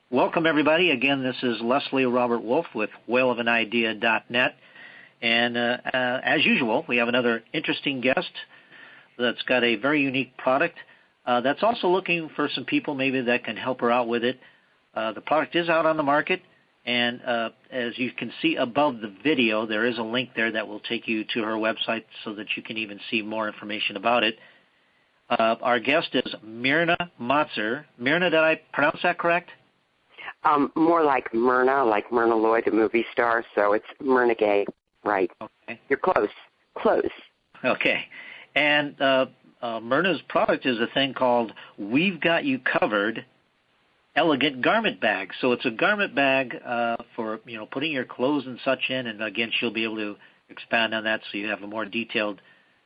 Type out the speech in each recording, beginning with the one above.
Welcome, everybody. Again, this is Leslie Robert Wolfe with whaleofanidea.net. And as usual, we have another interesting guest that's got a very unique product that's also looking for some people maybe that can help her out with it. The product is out on the market, and as you can see above the video, there is a link there that will take you to her website so that you can even see more information about it. Our guest is Myrna Motzer. Myrna, did I pronounce that correct? More like Myrna, like Myrna Lloyd, the movie star, so it's Myrna Gay, right. Okay. You're close. Okay. And Myrna's product is a thing called We've Got You Covered Elegant Garment Bag. So it's a garment bag for, putting your clothes and such in, and again, she'll be able to expand on that so you have a more detailed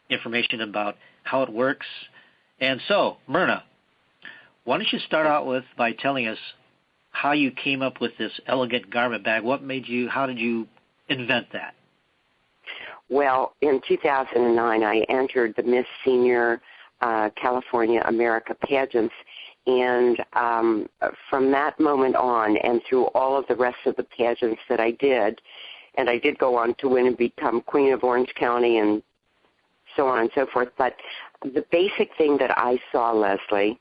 information about how it works. And so, Myrna, why don't you start out by telling us how you came up with this elegant garment bag? How did you invent that? Well, in 2009, I entered the Miss Senior California America pageants, and from that moment on and through all of the rest of the pageants that I did, and I did go on to win and become Queen of Orange County and so on and so forth, but the basic thing that I saw, Leslie,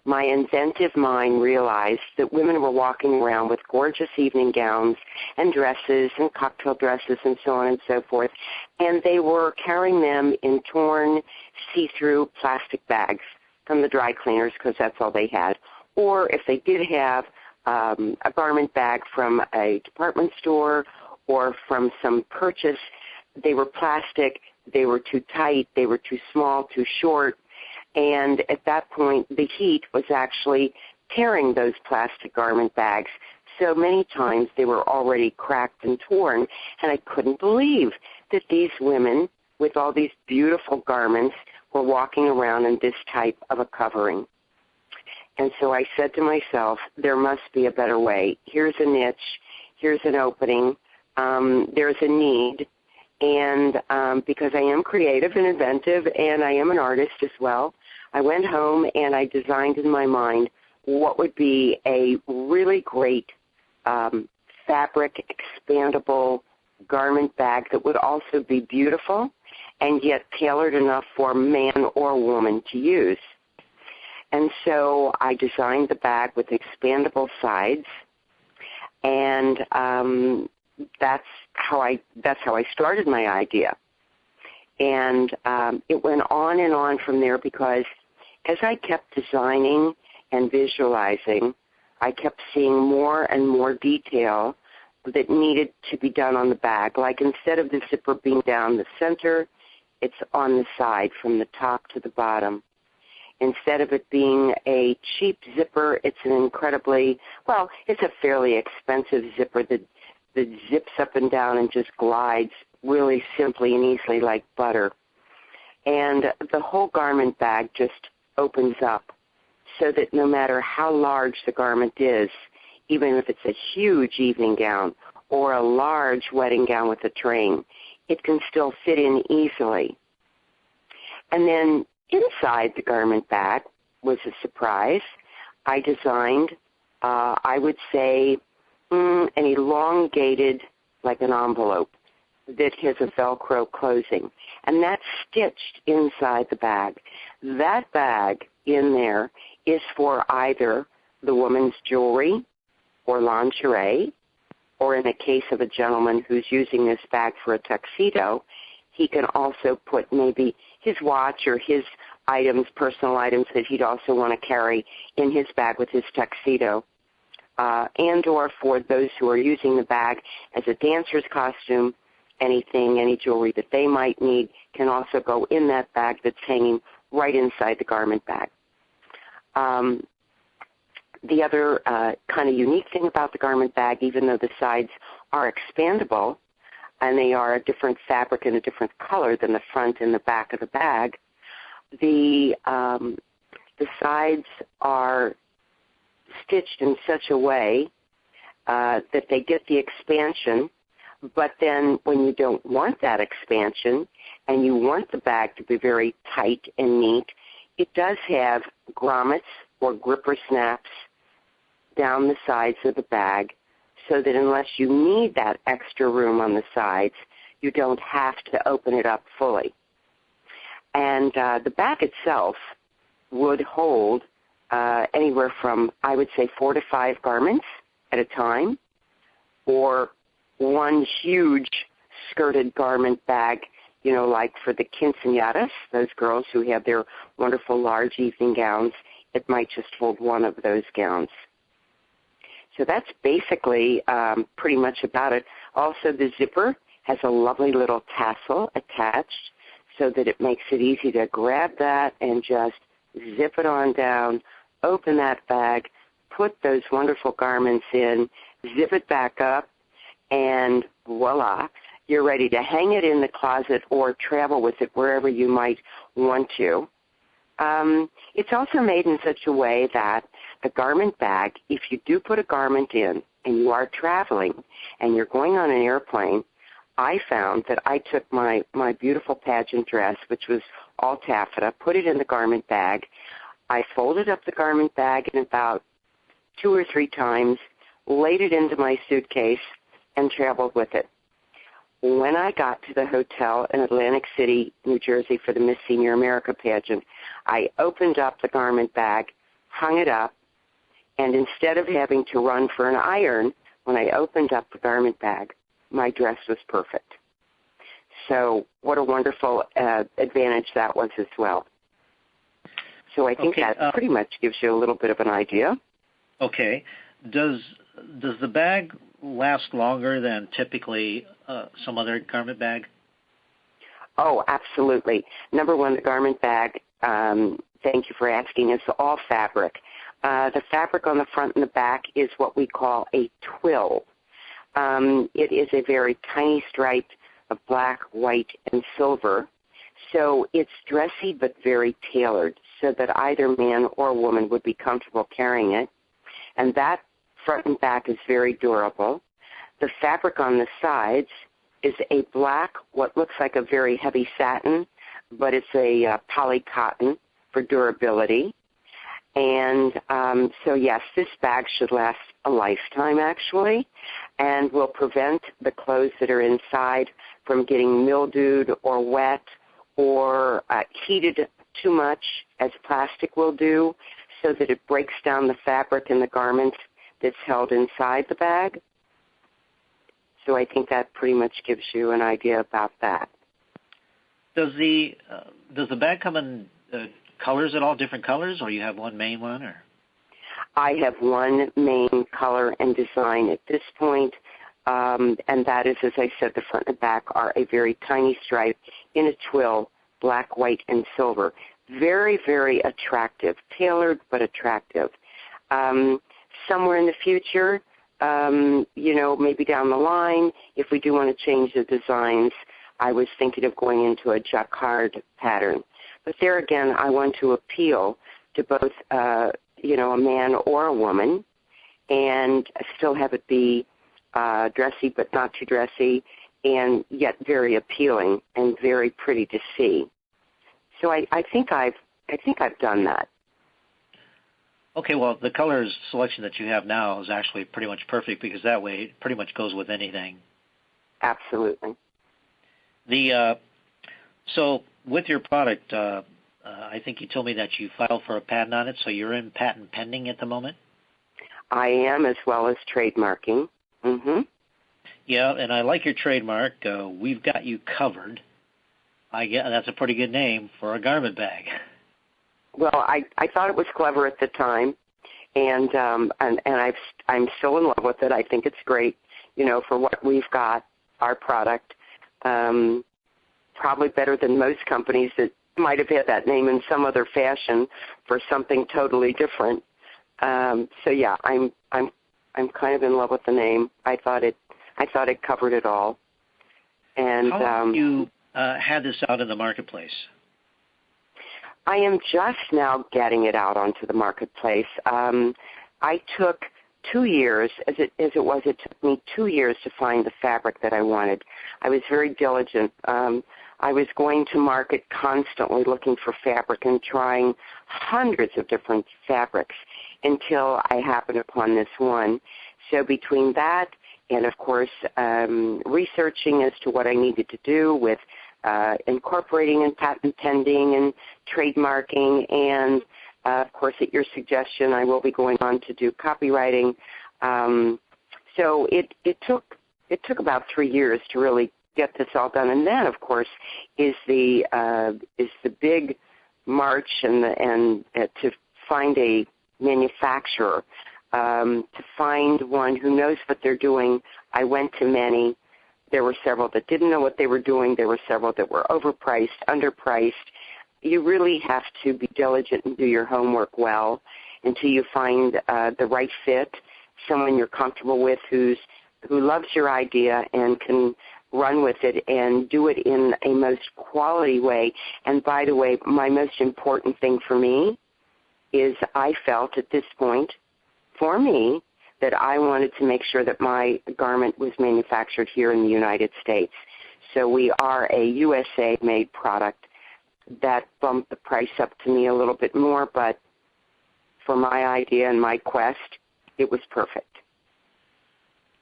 my inventive mind realized that women were walking around with gorgeous evening gowns and dresses and cocktail dresses and so on and so forth, and they were carrying them in torn, see-through plastic bags from the dry cleaners because that's all they had. Or if they did have a garment bag from a department store or from some purchase, they were plastic, they were too tight, they were too small, too short. And at that point, the heat was actually tearing those plastic garment bags. So many times they were already cracked and torn, and I couldn't believe that these women with all these beautiful garments were walking around in this type of a covering. And so I said to myself, there must be a better way. Here's a niche. Here's an opening. There's a need. And because I am creative and inventive and I am an artist as well, I went home and I designed in my mind what would be a really great fabric expandable garment bag that would also be beautiful and yet tailored enough for man or woman to use. And so I designed the bag with expandable sides, and that's how I started my idea. And it went on and on from there because as I kept designing and visualizing, I kept seeing more and more detail that needed to be done on the bag. Like instead of the zipper being down the center, it's on the side from the top to the bottom. Instead of it being a cheap zipper, it's it's a fairly expensive zipper that zips up and down and just glides really simply and easily like butter. And the whole garment bag just opens up so that no matter how large the garment is, even if it's a huge evening gown or a large wedding gown with a train, it can still fit in easily. And then inside the garment bag was a surprise. I designed, I would say, an elongated, like an envelope, that has a Velcro closing. And that's stitched inside the bag. That bag in there is for either the woman's jewelry or lingerie, or in the case of a gentleman who's using this bag for a tuxedo, he can also put maybe his watch or his items, personal items that he'd also want to carry in his bag with his tuxedo. And or for those who are using the bag as a dancer's costume, any jewelry that they might need can also go in that bag that's hanging right inside the garment bag. The other kind of unique thing about the garment bag, even though the sides are expandable and they are a different fabric and a different color than the front and the back of the bag, the sides are stitched in such a way that they get the expansion, but then when you don't want that expansion and you want the bag to be very tight and neat, it does have grommets or gripper snaps down the sides of the bag so that unless you need that extra room on the sides, you don't have to open it up fully. And the bag itself would hold anywhere from, I would say, 4 to 5 garments at a time, or one huge skirted garment bag, you know, like for the quinceañeras, those girls who have their wonderful large evening gowns, it might just hold one of those gowns. So that's basically pretty much about it. Also, the zipper has a lovely little tassel attached so that it makes it easy to grab that and just zip it on down, open that bag, put those wonderful garments in, zip it back up, and voila, you're ready to hang it in the closet or travel with it wherever you might want to. It's also made in such a way that the garment bag, if you do put a garment in and you are traveling and you're going on an airplane, I found that I took my beautiful pageant dress, which was all taffeta, put it in the garment bag. I folded up the garment bag in about 2 or 3 times, laid it into my suitcase, and traveled with it. When I got to the hotel in Atlantic City, New Jersey for the Miss Senior America pageant, I opened up the garment bag, hung it up, and instead of having to run for an iron, when I opened up the garment bag, my dress was perfect. So what a wonderful advantage that was as well. So I think that pretty much gives you a little bit of an idea. Okay. Does the bag last longer than typically some other garment bag? Oh, absolutely. Number one, the garment bag, thank you for asking, is all fabric. The fabric on the front and the back is what we call a twill. It is a very tiny stripe of black, white, and silver. So it's dressy but very tailored so that either man or woman would be comfortable carrying it. And that front and back is very durable. The fabric on the sides is a black, what looks like a very heavy satin, but it's a poly cotton for durability. And so, yes, this bag should last a lifetime, actually, and will prevent the clothes that are inside from getting mildewed or wet or heated too much, as plastic will do, so that it breaks down the fabric in the garment that's held inside the bag. So I think that pretty much gives you an idea about that. Does the bag come in colors at all, different colors, or you have one main one? Or I have one main color and design at this point, and that is, as I said, the front and back are a very tiny stripe in a twill, black, white, and silver. Very, very attractive, tailored but attractive. Somewhere in the future, maybe down the line, if we do want to change the designs, I was thinking of going into a jacquard pattern. But there again, I want to appeal to both, a man or a woman, and still have it be dressy but not too dressy, and yet very appealing and very pretty to see. So I think I've done that. Okay, well, the colors selection that you have now is actually pretty much perfect because that way it pretty much goes with anything. Absolutely. So with your product, I think you told me that you filed for a patent on it, so you're in patent pending at the moment? I am, as well as trademarking. Mm-hmm. Yeah, and I like your trademark. We've got you covered. That's a pretty good name for a garment bag. Well, I thought it was clever at the time, and I'm still in love with it. I think it's great, for what we've got, our product. Probably better than most companies that might have had that name in some other fashion for something totally different. So yeah, I'm kind of in love with the name. I thought it covered it all. And how long have you had this out in the marketplace? I am just now getting it out onto the marketplace. I took 2 years, it took me 2 years to find the fabric that I wanted. I was very diligent. I was going to market constantly looking for fabric and trying hundreds of different fabrics. until I happened upon this one. So between that and, of course, researching as to what I needed to do with incorporating and patent pending and trademarking, and, of course, at your suggestion, I will be going on to do copywriting. So it took about 3 years to really get this all done, and then, of course, is the big march and to find a manufacturer, to find one who knows what they're doing. I went to many. There were several that didn't know what they were doing. There were several that were overpriced, underpriced. You really have to be diligent and do your homework well until you find the right fit, someone you're comfortable with who loves your idea and can run with it and do it in a most quality way. And by the way, my most important thing for me is I felt at this point, for me, that I wanted to make sure that my garment was manufactured here in the United States. So we are a USA-made product. That bumped the price up to me a little bit more, but for my idea and my quest, it was perfect.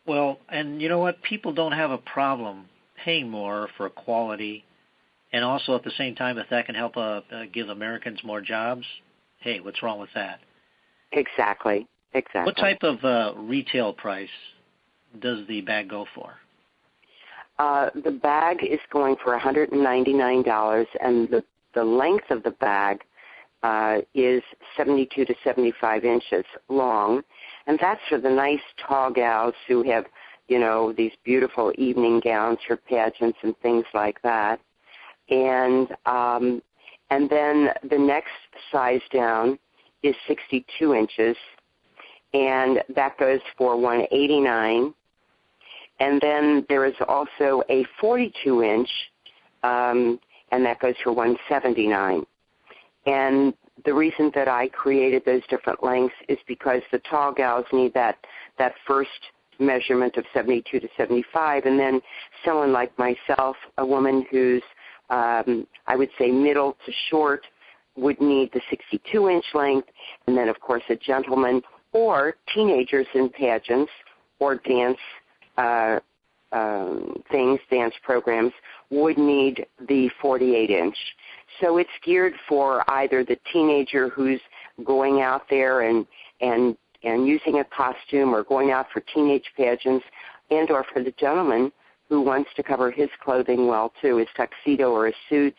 Well, and you know what? People don't have a problem paying more for quality, and also at the same time, if that can help give Americans more jobs, hey, what's wrong with that? Exactly. What type of retail price does the bag go for? The bag is going for $199, and the length of the bag is 72 to 75 inches long, and that's for the nice tall gals who have, you know, these beautiful evening gowns for pageants and things like that. And then the next size down is 62 inches, and that goes for $189. And then there is also a 42-inch, and that goes for $179. And the reason that I created those different lengths is because the tall gals need that first measurement of 72 to 75, and then someone like myself, a woman who's, I would say, middle to short, would need the 62-inch length, and then, of course, a gentleman or teenagers in pageants or dance dance programs would need the 48-inch. So it's geared for either the teenager who's going out there and using a costume or going out for teenage pageants, and or for the gentleman who wants to cover his clothing well too, his tuxedo or his suits.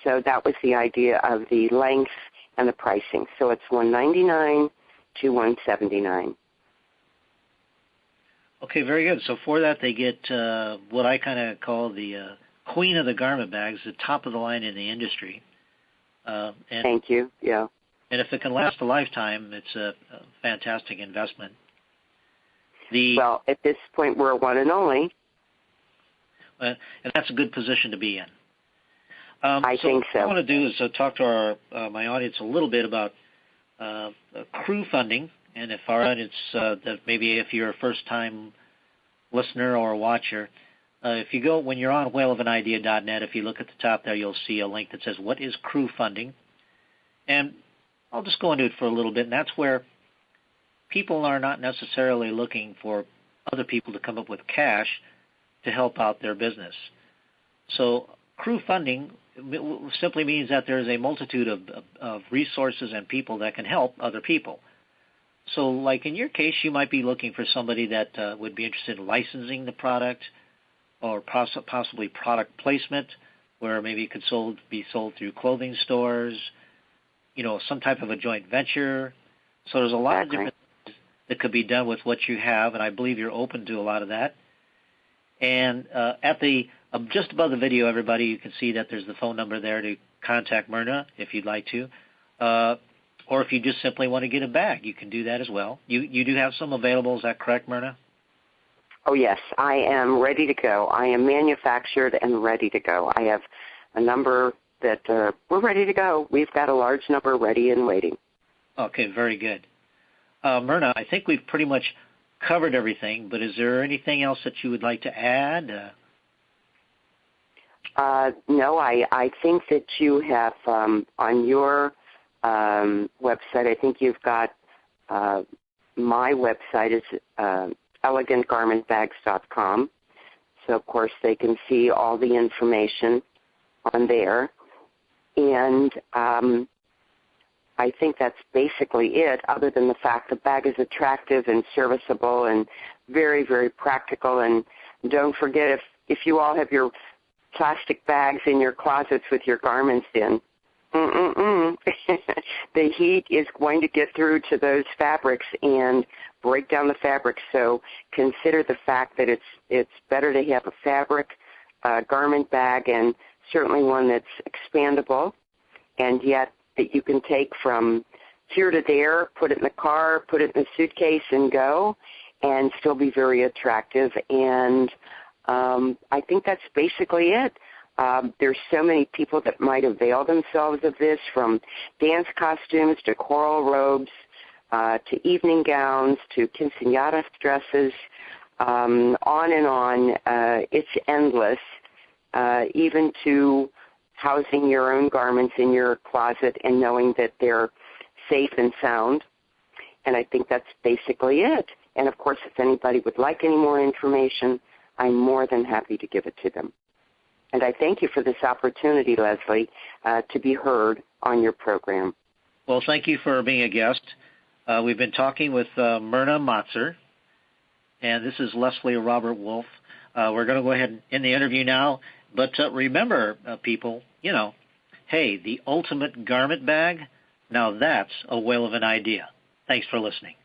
So that was the idea of the length and the pricing. So it's $199 to $179. Okay, very good. So for that, they get what I kind of call the queen of the garment bags, the top of the line in the industry. Thank you. Yeah. And if it can last a lifetime, it's a fantastic investment. Well, at this point, we're one and only. And that's a good position to be in. I think so. What I want to do is talk to my audience a little bit about crew funding. And if our audience, that maybe if you're a first-time listener or watcher, if you go, when you're on whaleofanidea.net, if you look at the top there, you'll see a link that says, what is crew funding? And I'll just go into it for a little bit, and that's where people are not necessarily looking for other people to come up with cash to help out their business. So crew funding simply means that there's a multitude of resources and people that can help other people. So like in your case, you might be looking for somebody that would be interested in licensing the product, or possibly product placement, where maybe it could be sold through clothing stores, you know, some type of a joint venture. So there's a lot of different things that could be done with what you have, and I believe you're open to a lot of that. And at the just above the video, everybody, you can see that there's the phone number there to contact Myrna if you'd like to. Or if you just simply want to get a bag, you can do that as well. You do have some available, is that correct, Myrna? Oh, yes. I am ready to go. I am manufactured and ready to go. I have a number that we're ready to go. We've got a large number ready and waiting. Okay, very good. Myrna, I think we've pretty much covered everything, but is there anything else that you would like to add? No, I think that you have on your website, I think you've got my website is elegantgarmentbags.com. So, of course, they can see all the information on there. And I think that's basically it, other than the fact the bag is attractive and serviceable and very, very practical. And don't forget, if you all have your plastic bags in your closets with your garments in, the heat is going to get through to those fabrics and break down the fabric. So consider the fact that it's better to have a fabric garment bag, and certainly one that's expandable, and yet that you can take from here to there, put it in the car, put it in a suitcase and go, and still be very attractive. And I think that's basically it. There's so many people that might avail themselves of this, from dance costumes to choral robes to evening gowns to quinceañera dresses, on and on. It's endless, even to housing your own garments in your closet and knowing that they're safe and sound. And I think that's basically it. And, of course, if anybody would like any more information, I'm more than happy to give it to them. And I thank you for this opportunity, Leslie, to be heard on your program. Well, thank you for being a guest. We've been talking with Myrna Motzer, and this is Leslie Robert Wolfe. We're going to go ahead and end the interview now. But remember, people, hey, the ultimate garment bag, now that's a whale of an idea. Thanks for listening.